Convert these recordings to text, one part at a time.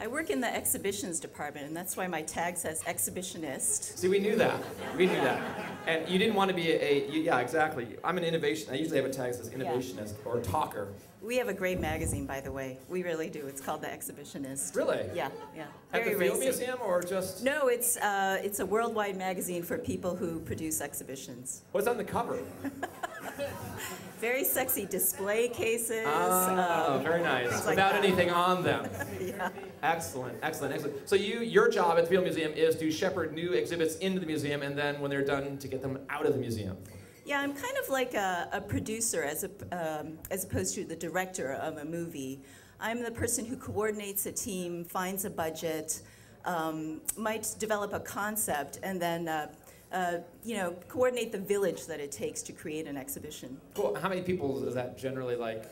I work in the exhibitions department, and that's why my tag says exhibitionist. See, we knew that. We knew that. And you didn't want to be yeah, exactly. I'm an innovation. I usually have a tag that says innovationist or talker. We have a great magazine, by the way. We really do. It's called The Exhibitionist. Really? Yeah, yeah. At the Field Museum or just? No, it's a worldwide magazine for people who produce exhibitions. What's on the cover? Very sexy display cases. Oh, very nice. Without anything on them. Yeah. Excellent, excellent, excellent. So your job at the Field Museum is to shepherd new exhibits into the museum, and then when they're done, to get them out of the museum. Yeah, I'm kind of like a producer as opposed to the director of a movie. I'm the person who coordinates a team, finds a budget, might develop a concept, and then coordinate the village that it takes to create an exhibition. Cool. How many people is that generally like?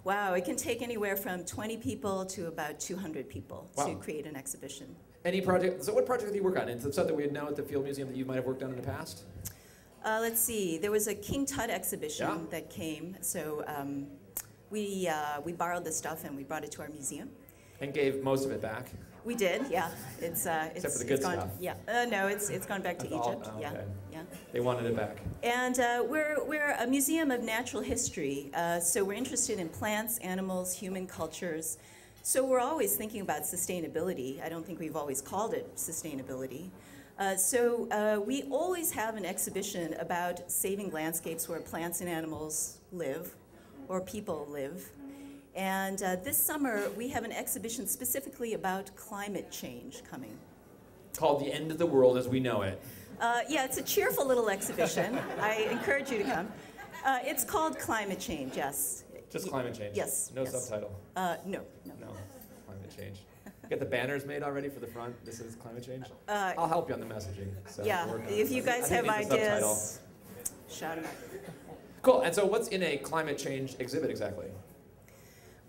Wow, it can take anywhere from 20 people to about 200 people to create an exhibition. Any project? So what project do you work on? Is it something we know at the Field Museum that you might have worked on in the past? Let's see. There was a King Tut exhibition that came, so we borrowed the stuff and we brought it to our museum. And gave most of it back. We did, yeah. Except for the good stuff. Yeah, no, it's gone back to Egypt. Okay. Yeah, yeah. They wanted it back. And we're a museum of natural history, so we're interested in plants, animals, human cultures. So we're always thinking about sustainability. I don't think we've always called it sustainability. So we always have an exhibition about saving landscapes where plants and animals live, or people live. And this summer, we have an exhibition specifically about climate change coming. Called The End of the World as We Know It. Yeah, it's a cheerful little exhibition. I encourage you to come. It's called Climate Change, yes. Just climate change? Yes. No subtitle? No. Climate change. Get the banners made already for the front? This is climate change? I'll help you on the messaging. So yeah, if you guys have ideas, shout them out. Cool, and so what's in a climate change exhibit exactly?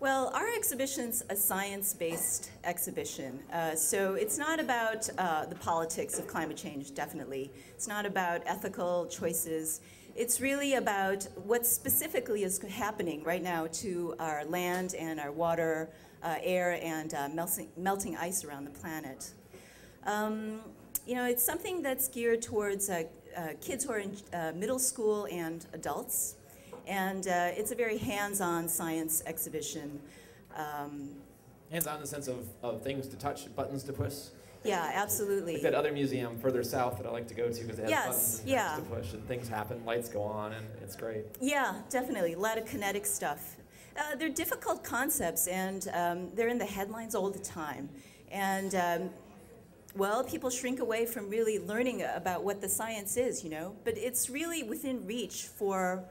Well, our exhibition's a science-based exhibition. So it's not about the politics of climate change, definitely. It's not about ethical choices. It's really about what specifically is happening right now to our land and our water, air, and melting ice around the planet. It's something that's geared towards kids who are in middle school and adults. And it's a very hands-on science exhibition. Hands-on in the sense of things to touch, buttons to push? Yeah, absolutely. Like that other museum further south that I like to go to because it has buttons to push and things happen, lights go on, and it's great. Yeah, definitely. A lot of kinetic stuff. They're difficult concepts, and they're in the headlines all the time. And well, people shrink away from really learning about what the science is, but it's really within reach for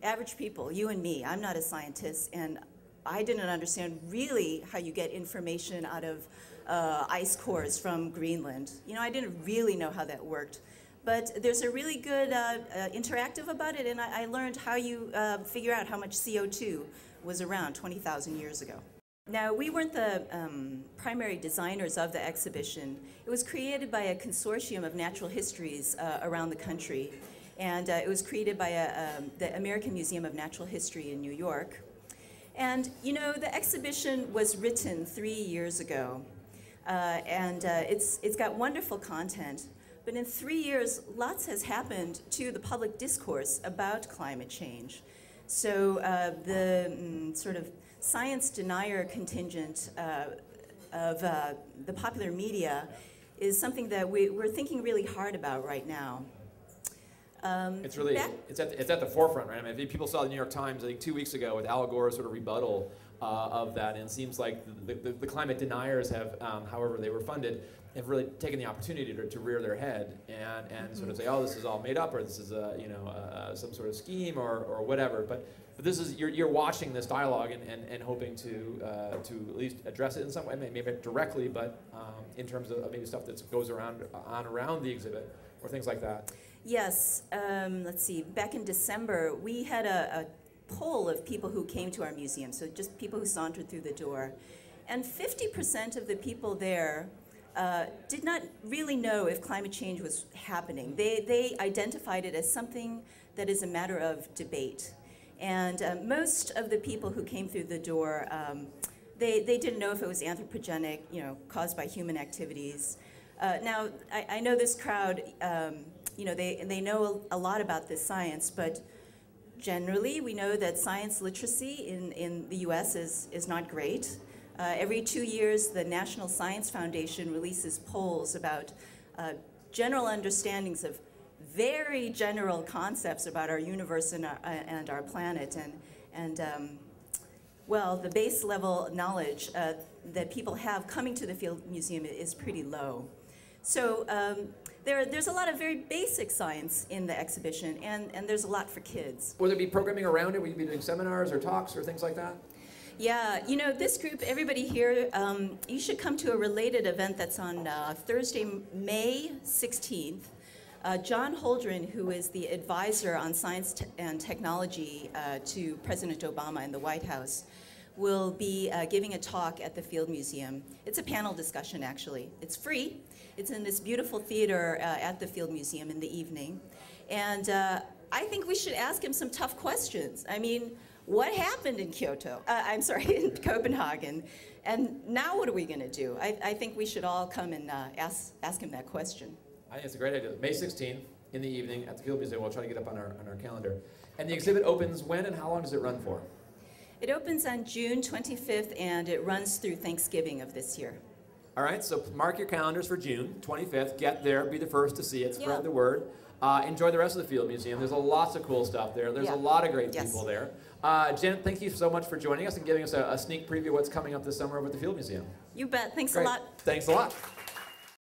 average people, you and me. I'm not a scientist, and I didn't understand really how you get information out of ice cores from Greenland. I didn't really know how that worked. But there's a really good interactive about it, and I learned how you figure out how much CO2 was around 20,000 years ago. Now, we weren't the primary designers of the exhibition. It was created by a consortium of natural histories around the country. And it was created by the American Museum of Natural History in New York. And, the exhibition was written 3 years ago. It's got wonderful content. But in 3 years, lots has happened to the public discourse about climate change. So the sort of science denier contingent of the popular media is something that we're thinking really hard about right now. It's really, it's at the forefront, right? I mean, people saw the New York Times, I think 2 weeks ago, with Al Gore's sort of rebuttal of that, and it seems like the climate deniers have, however they were funded, have really taken the opportunity to rear their head and sort of say, oh, this is all made up, or this is some sort of scheme or whatever. But this is you're watching this dialogue and hoping to at least address it in some way, maybe directly, but in terms of maybe stuff that goes around the exhibit or things like that. Yes. Let's see. Back in December, we had a poll of people who came to our museum, so just people who sauntered through the door, and 50% of the people there did not really know if climate change was happening. They identified it as something that is a matter of debate. And most of the people who came through the door they didn't know if it was anthropogenic, caused by human activities. Now, I know this crowd, they know a lot about this science, but generally we know that science literacy in the US is not great. Every 2 years, the National Science Foundation releases polls about general understandings of very general concepts about our universe and our planet. Well, the base level knowledge that people have coming to the Field Museum is pretty low. So there's a lot of very basic science in the exhibition, and there's a lot for kids. Will there be programming around it? Will you be doing seminars or talks or things like that? Yeah, this group, everybody here, you should come to a related event that's on Thursday, May 16th. John Holdren, who is the advisor on science and technology to President Obama in the White House, will be giving a talk at the Field Museum. It's a panel discussion, actually. It's free. It's in this beautiful theater at the Field Museum in the evening. And I think we should ask him some tough questions. I mean, what happened in in Copenhagen? And now what are we going to do? I think we should all come and ask him that question. I think it's a great idea. May 16th in the evening at the Field Museum. We'll try to get up on our calendar. And the exhibit opens when and how long does it run for? It opens on June 25th and it runs through Thanksgiving of this year. All right, so mark your calendars for June 25th. Get there, be the first to see it, spread the word. Enjoy the rest of the Field Museum. There's lots of cool stuff there. There's a lot of great people there. Jen, thank you so much for joining us and giving us a sneak preview of what's coming up this summer over at the Field Museum. You bet. Thanks Great. a lot. Thanks a lot.